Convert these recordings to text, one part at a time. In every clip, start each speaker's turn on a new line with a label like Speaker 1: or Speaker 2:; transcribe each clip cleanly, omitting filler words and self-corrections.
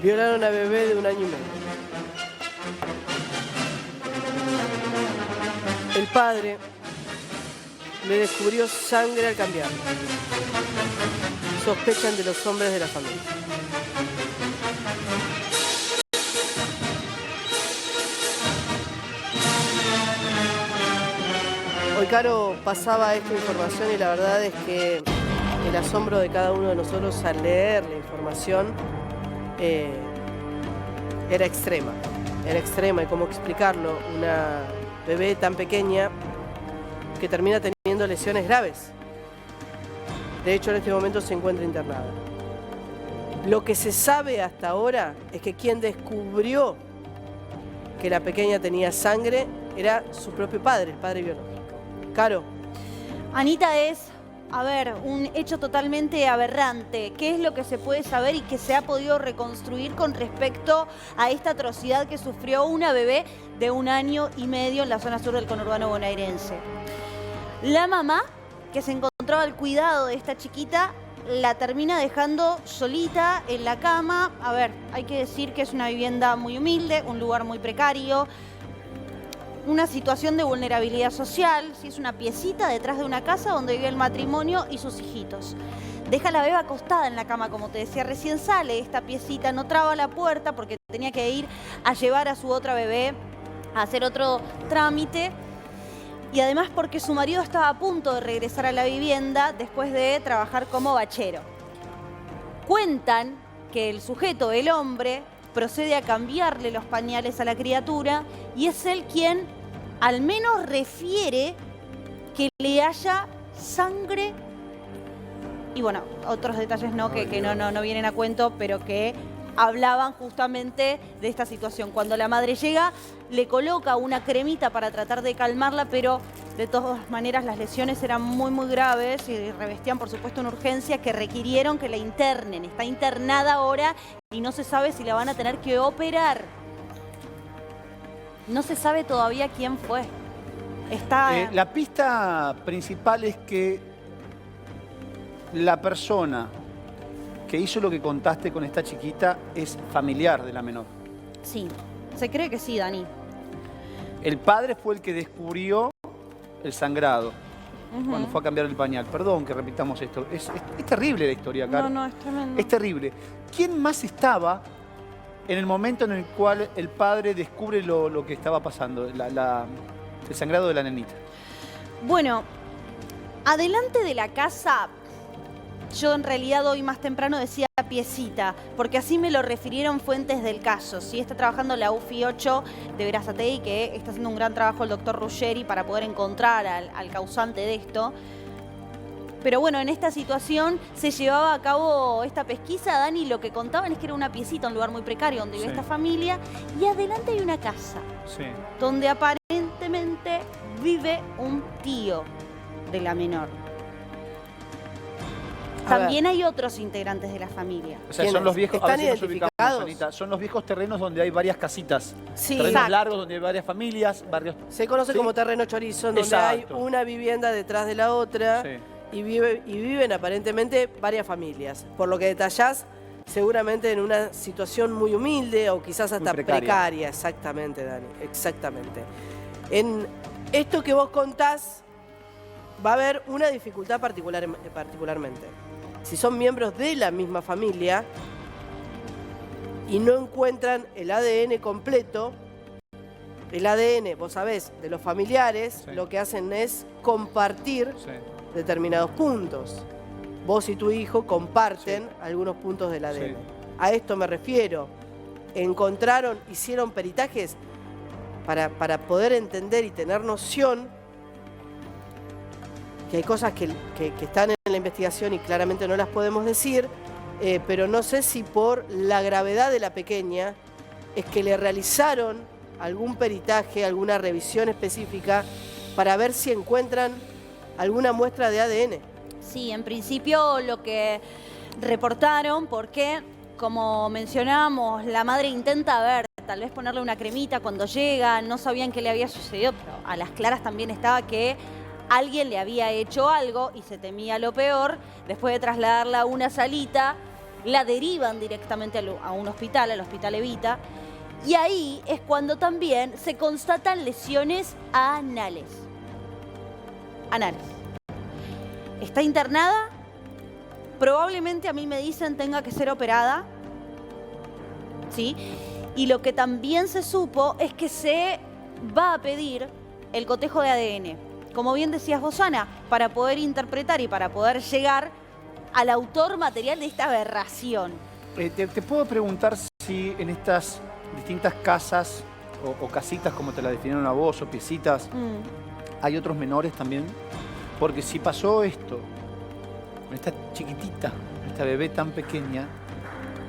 Speaker 1: Violaron a una bebé de 1 año y medio. El padre le descubrió sangre al cambiarlo. Sospechan de los hombres de la familia. Hoy Caro pasaba esta información y la verdad es que el asombro de cada uno de nosotros al leer la información era extrema. Era extrema y cómo explicarlo. Una bebé tan pequeña que termina teniendo lesiones graves. De hecho, en este momento se encuentra internada. Lo que se sabe hasta ahora es que quien descubrió que la pequeña tenía sangre era su propio padre, el padre biológico. Caro.
Speaker 2: Anita, es, a ver, un hecho totalmente aberrante. ¿Qué es lo que se puede saber y que se ha podido reconstruir con respecto a esta atrocidad que sufrió una bebé de 1 año y medio en la zona sur del conurbano bonaerense? La mamá, que se encontraba al cuidado de esta chiquita, la termina dejando solita en la cama. A ver, hay que decir que es una vivienda muy humilde, un lugar muy precario, una situación de vulnerabilidad social. Si es una piecita detrás de una casa donde vive el matrimonio y sus hijitos. Deja a la beba acostada en la cama, como te decía, recién sale esta piecita, no traba la puerta porque tenía que ir a llevar a su otra bebé a hacer otro trámite. Y además porque su marido estaba a punto de regresar a la vivienda después de trabajar como bachero. Cuentan que el sujeto, el hombre, procede a cambiarle los pañales a la criatura y es él quien al menos refiere que le haya sangre y bueno, otros detalles no, que no vienen a cuento, pero que hablaban justamente de esta situación. Cuando la madre llega, le coloca una cremita para tratar de calmarla, pero de todas maneras las lesiones eran muy graves y revestían, por supuesto, una urgencia que requirieron que la internen. Está internada ahora y no se sabe si la van a tener que operar. No se sabe todavía quién fue.
Speaker 3: La pista principal es que la persona que hizo lo que contaste con esta chiquita es familiar de la menor.
Speaker 2: Sí, se cree que sí, Dani.
Speaker 3: El padre fue el que descubrió el sangrado cuando fue a cambiar el pañal. Perdón que repitamos esto. Es terrible la historia, Caro.
Speaker 2: No, es tremendo.
Speaker 3: Es terrible. ¿Quién más estaba en el momento en el cual el padre descubre lo que estaba pasando, el sangrado de la nenita?
Speaker 2: Bueno, adelante de la casa, yo en realidad hoy más temprano decía piecita, porque así me lo refirieron fuentes del caso. ¿Sí? Está trabajando la UFI 8 de Berazategui, que está haciendo un gran trabajo el doctor Ruggeri para poder encontrar al causante de esto. Pero bueno, en esta situación se llevaba a cabo esta pesquisa, Dani, lo que contaban es que era una piecita, un lugar muy precario donde vive esta familia, y adelante hay una casa, donde aparentemente vive un tío de la menor. También hay otros integrantes de la familia.
Speaker 3: O sea, son los viejos,
Speaker 1: ¿están identificados?
Speaker 3: Anita, son los viejos terrenos donde hay varias casitas.
Speaker 1: Sí,
Speaker 3: terrenos largos donde hay varias familias, barrios.
Speaker 1: Se conoce como terreno chorizo, donde hay una vivienda detrás de la otra y viven aparentemente varias familias. Por lo que detallás, seguramente en una situación muy humilde o quizás hasta precaria. Exactamente, Dani, exactamente. En esto que vos contás, va a haber una dificultad particularmente. Si son miembros de la misma familia y no encuentran el ADN completo, el ADN, vos sabés, de los familiares, lo que hacen es compartir determinados puntos. Vos y tu hijo comparten algunos puntos del ADN. A esto me refiero. Encontraron, hicieron peritajes para poder entender y tener noción que hay cosas que están en la investigación y claramente no las podemos decir, pero no sé si por la gravedad de la pequeña es que le realizaron algún peritaje, alguna revisión específica para ver si encuentran alguna muestra de ADN.
Speaker 2: Sí, en principio lo que reportaron, porque como mencionábamos, la madre intenta ver, tal vez ponerle una cremita cuando llega, no sabían qué le había sucedido, pero a las claras también estaba que alguien le había hecho algo y se temía lo peor. Después de trasladarla a una salita, la derivan directamente a un hospital, al Hospital Evita, y ahí es cuando también se constatan lesiones anales. Anales. Está internada, probablemente a mí me dicen tenga que ser operada, ¿sí? Y lo que también se supo es que se va a pedir el cotejo de ADN. Como bien decías vos, Ana, para poder interpretar y para poder llegar al autor material de esta aberración.
Speaker 3: Te puedo preguntar si en estas distintas casas o casitas, como te la definieron a vos, o piecitas, hay otros menores también. Porque si pasó esto con esta chiquitita, esta bebé tan pequeña,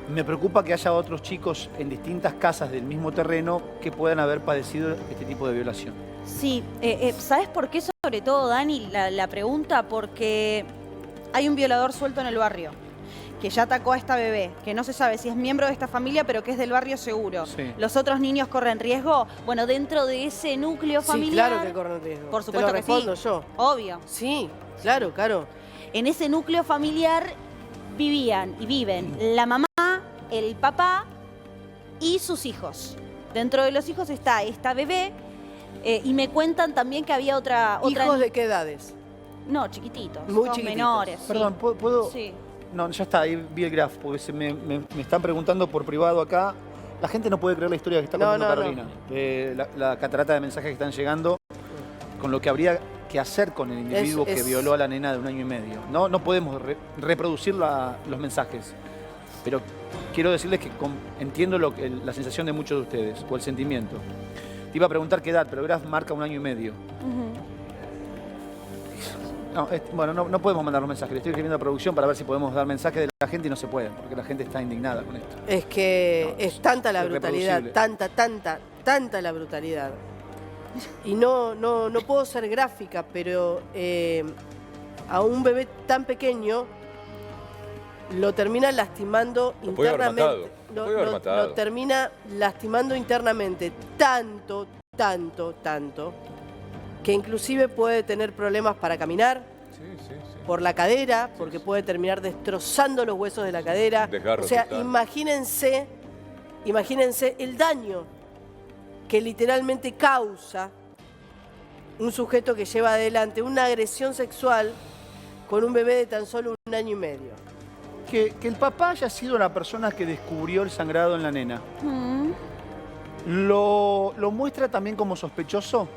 Speaker 3: me preocupa que haya otros chicos en distintas casas del mismo terreno que puedan haber padecido este tipo de violación.
Speaker 2: Sí, ¿sabes por qué sobre todo, Dani, la pregunta? Porque hay un violador suelto en el barrio que ya atacó a esta bebé, que no se sabe si es miembro de esta familia, pero que es del barrio seguro.
Speaker 3: Sí.
Speaker 2: ¿Los otros niños corren riesgo? Bueno, dentro de ese núcleo familiar...
Speaker 1: Sí, claro que corren riesgo.
Speaker 2: Por supuesto
Speaker 1: Te lo respondo
Speaker 2: que sí.
Speaker 1: yo.
Speaker 2: Obvio.
Speaker 1: Sí, claro, claro.
Speaker 2: En ese núcleo familiar vivían y viven la mamá, el papá y sus hijos. Dentro de los hijos está esta bebé y me cuentan también que había otra...
Speaker 1: ¿Hijos de qué edades?
Speaker 2: No, chiquititos.
Speaker 1: Muy
Speaker 2: todos
Speaker 1: chiquititos.
Speaker 2: menores.
Speaker 3: Perdón, ¿puedo...?
Speaker 2: Sí.
Speaker 3: No, ya está, ahí vi el grafo, porque me están preguntando por privado acá. La gente no puede creer la historia que está contando Carolina. La catarata de mensajes que están llegando con lo que habría que hacer con el individuo que violó a la nena de 1 año y medio. No podemos reproducir los mensajes, pero quiero decirles que entiendo la sensación de muchos de ustedes, o el sentimiento. Te iba a preguntar qué edad, pero el graf marca 1 año y medio. No, bueno, no podemos mandar los mensajes. Le estoy escribiendo a producción para ver si podemos dar mensajes de la gente y no se pueden, porque la gente está indignada con esto.
Speaker 1: Es que es tanta la brutalidad,
Speaker 3: irreproducible.
Speaker 1: tanta la brutalidad. Y no puedo ser gráfica, pero a un bebé tan pequeño lo termina lastimando internamente. Lo termina lastimando internamente tanto, que inclusive puede tener problemas para caminar, por la cadera, porque puede terminar destrozando los huesos de la cadera.
Speaker 4: Desgarro
Speaker 1: o sea,
Speaker 4: total.
Speaker 1: imagínense el daño que literalmente causa un sujeto que lleva adelante una agresión sexual con un bebé de tan solo 1 año y medio.
Speaker 3: Que el papá haya sido la persona que descubrió el sangrado en la nena. ¿Lo muestra también como sospechoso?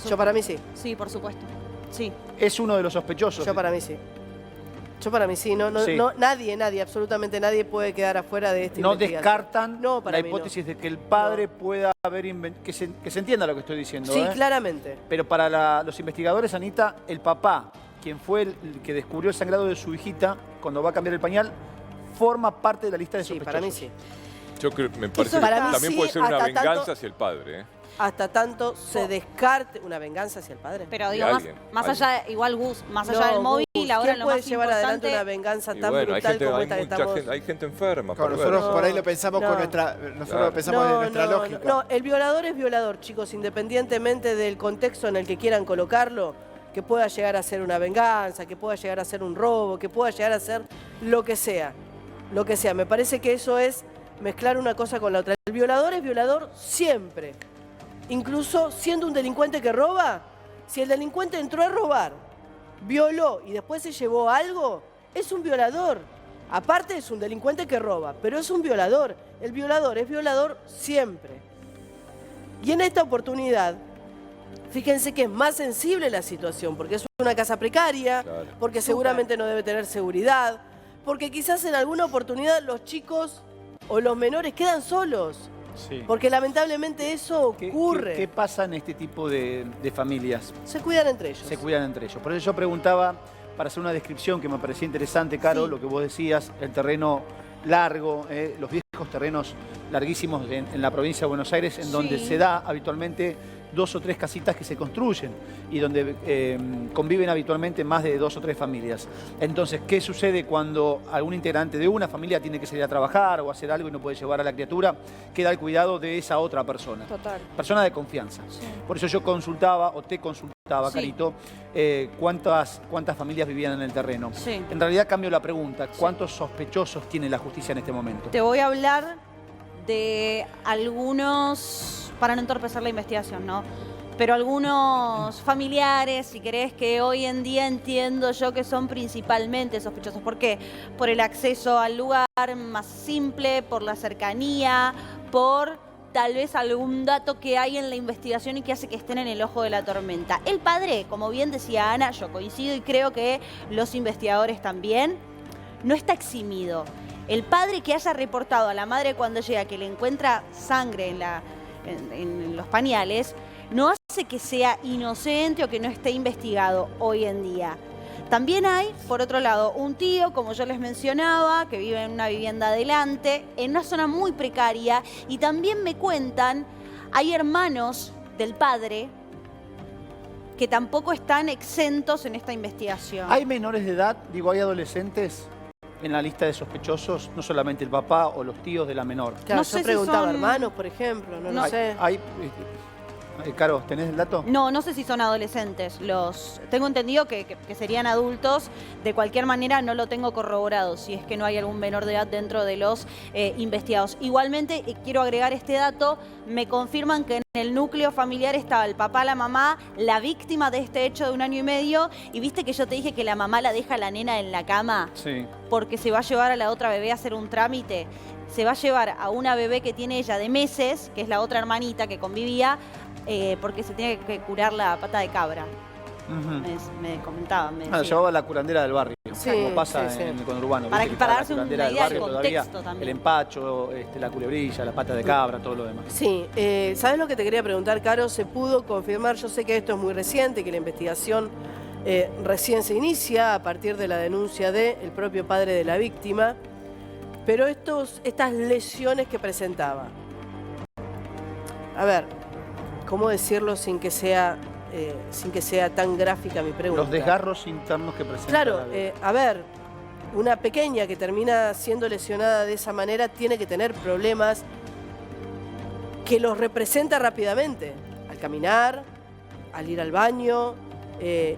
Speaker 1: Yo para mí sí.
Speaker 2: Sí, por supuesto. Sí.
Speaker 3: Es uno de los sospechosos.
Speaker 1: Yo para mí sí. Nadie, absolutamente nadie puede quedar afuera de esta investigación.
Speaker 3: Descartan la
Speaker 1: mí
Speaker 3: hipótesis de que el padre pueda haber que se entienda lo que estoy diciendo.
Speaker 1: Sí, claramente.
Speaker 3: Pero para los investigadores, Anita, el papá, quien fue el que descubrió el sangrado de su hijita cuando va a cambiar el pañal, forma parte de la lista de sospechosos.
Speaker 1: Sí, para mí sí.
Speaker 4: Yo creo, me parece que
Speaker 1: para mí
Speaker 4: también
Speaker 1: sí,
Speaker 4: puede ser una
Speaker 1: hasta
Speaker 4: venganza
Speaker 1: tanto-
Speaker 4: hacia el padre.
Speaker 1: Hasta tanto se descarte una venganza hacia el padre.
Speaker 2: Pero digo,
Speaker 4: De
Speaker 2: más
Speaker 4: alguien.
Speaker 2: allá, igual Gus, más allá del móvil, ahora
Speaker 1: ¿quién
Speaker 2: lo
Speaker 1: puede
Speaker 2: más
Speaker 1: llevar adelante
Speaker 2: importante...
Speaker 1: una venganza
Speaker 4: Y
Speaker 1: tan
Speaker 4: bueno,
Speaker 1: brutal como esta que estamos...
Speaker 4: hay gente enferma.
Speaker 5: Claro,
Speaker 4: perversa.
Speaker 5: nosotros por ahí lo pensamos con nuestra, lo pensamos de nuestra lógica.
Speaker 1: No, el violador es violador, chicos, independientemente del contexto en el que quieran colocarlo, que pueda llegar a ser una venganza, que pueda llegar a ser un robo, que pueda llegar a ser lo que sea. Lo que sea. Me parece que eso es mezclar una cosa con la otra. El violador es violador siempre. Incluso siendo un delincuente que roba, si el delincuente entró a robar, violó y después se llevó algo, es un violador. Aparte es un delincuente que roba, pero es un violador. El violador es violador siempre. Y en esta oportunidad, fíjense que es más sensible la situación, porque es una casa precaria,
Speaker 4: Claro.
Speaker 1: porque seguramente no debe tener seguridad, porque quizás en alguna oportunidad los chicos o los menores quedan solos.
Speaker 3: Sí.
Speaker 1: Porque lamentablemente eso ocurre.
Speaker 3: ¿Qué pasa en este tipo de familias?
Speaker 1: Se cuidan entre ellos.
Speaker 3: Se cuidan entre ellos. Por eso yo preguntaba, para hacer una descripción que me parecía interesante, Caro,
Speaker 1: Sí.
Speaker 3: lo que vos decías, el terreno largo, los viejos terrenos larguísimos en la provincia de Buenos Aires, en donde se da habitualmente 2 o 3 casitas que se construyen y donde conviven habitualmente más de 2 o 3 familias. Entonces, ¿qué sucede cuando algún integrante de una familia tiene que salir a trabajar o hacer algo y no puede llevar a la criatura? Queda al cuidado de esa otra persona.
Speaker 2: Total.
Speaker 3: Persona de confianza.
Speaker 2: Sí.
Speaker 3: Por eso yo consultaba, o te consultaba, preguntaba, Carito, cuántas familias vivían en el terreno.
Speaker 2: Sí.
Speaker 3: En realidad cambio la pregunta. ¿Cuántos sospechosos tiene la justicia en este momento?
Speaker 2: Te voy a hablar de algunos, para no entorpecer la investigación, ¿no? Pero algunos familiares, si querés, que hoy en día entiendo yo que son principalmente sospechosos. ¿Por qué? Por el acceso al lugar más simple, por la cercanía, por tal vez algún dato que hay en la investigación y que hace que estén en el ojo de la tormenta. El padre, como bien decía Ana, yo coincido y creo que los investigadores también, no está eximido. El padre que haya reportado a la madre cuando llega que le encuentra sangre en los pañales, no hace que sea inocente o que no esté investigado hoy en día. También hay, por otro lado, un tío, como yo les mencionaba, que vive en una vivienda adelante, en una zona muy precaria, y también me cuentan, hay hermanos del padre que tampoco están exentos en esta investigación.
Speaker 3: ¿Hay menores de edad? Digo, ¿hay adolescentes en la lista de sospechosos? No solamente el papá o los tíos de la menor.
Speaker 1: Claro,
Speaker 2: No sé
Speaker 1: yo
Speaker 2: si
Speaker 1: preguntaba
Speaker 2: son-
Speaker 1: hermanos, por ejemplo, no lo sé.
Speaker 3: Caro, ¿tenés el dato?
Speaker 2: No sé si son adolescentes. Tengo entendido que serían adultos. De cualquier manera no lo tengo corroborado, si es que no hay algún menor de edad dentro de los investigados. Igualmente, quiero agregar este dato, me confirman que en el núcleo familiar estaba el papá, la mamá, la víctima de este hecho de 1 año y medio. Y viste que yo te dije que la mamá la deja a la nena en la cama
Speaker 3: Sí.
Speaker 2: porque se va a llevar a la otra bebé a hacer un trámite. Se va a llevar a una bebé que tiene ella de meses, que es la otra hermanita que convivía, porque se tiene que curar la pata de cabra. Me comentaban.
Speaker 3: Llevaba a la curandera del barrio,
Speaker 1: Sí,
Speaker 3: como pasa
Speaker 1: sí.
Speaker 3: en el conurbano.
Speaker 2: Para
Speaker 3: Viste que está
Speaker 2: darse
Speaker 3: la
Speaker 2: una
Speaker 3: curandera del
Speaker 2: idea del
Speaker 3: barrio todavía,
Speaker 2: contexto también.
Speaker 3: el empacho, la culebrilla, la pata de cabra, todo lo demás.
Speaker 1: Sí, ¿sabes lo que te quería preguntar, Caro? ¿Se pudo confirmar? Yo sé que esto es muy reciente, que la investigación recién se inicia a partir de la denuncia del propio padre de la víctima, pero estas lesiones que presentaba. A ver, ¿cómo decirlo sin que sea tan gráfica mi pregunta?
Speaker 3: Los desgarros internos que presenta.
Speaker 1: Claro, a ver, una pequeña que termina siendo lesionada de esa manera tiene que tener problemas que los representa rápidamente, al caminar, al ir al baño,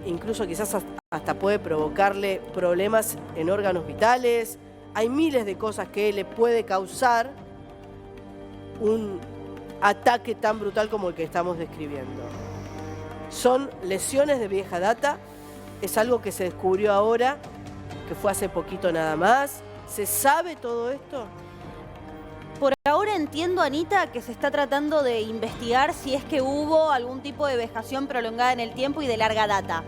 Speaker 1: incluso quizás hasta puede provocarle problemas en órganos vitales. Hay miles de cosas que le puede causar un ataque tan brutal como el que estamos describiendo. Son lesiones de vieja data, es algo que se descubrió ahora, que fue hace poquito nada más. ¿Se sabe todo esto?
Speaker 2: Por ahora entiendo, Anita, que se está tratando de investigar si es que hubo algún tipo de vejación prolongada en el tiempo y de larga data.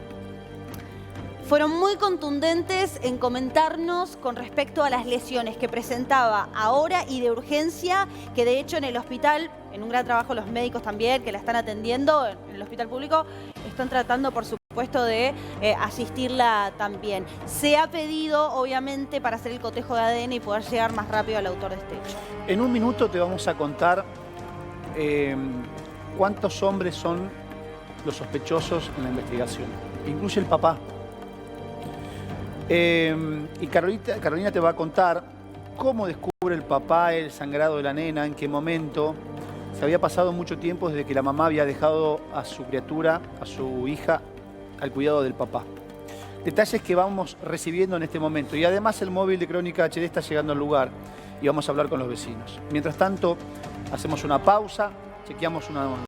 Speaker 2: Fueron muy contundentes en comentarnos con respecto a las lesiones que presentaba ahora y de urgencia, que de hecho en el hospital, en un gran trabajo los médicos también, que la están atendiendo en el hospital público, están tratando por supuesto de asistirla también. Se ha pedido, obviamente, para hacer el cotejo de ADN y poder llegar más rápido al autor de este hecho.
Speaker 3: En un minuto te vamos a contar cuántos hombres son los sospechosos en la investigación. Incluye el papá. Y Carolina te va a contar cómo descubre el papá el sangrado de la nena, en qué momento. Se había pasado mucho tiempo desde que la mamá había dejado a su criatura, a su hija, al cuidado del papá. Detalles que vamos recibiendo en este momento. Y además el móvil de Crónica HD está llegando al lugar y vamos a hablar con los vecinos. Mientras tanto, hacemos una pausa, chequeamos una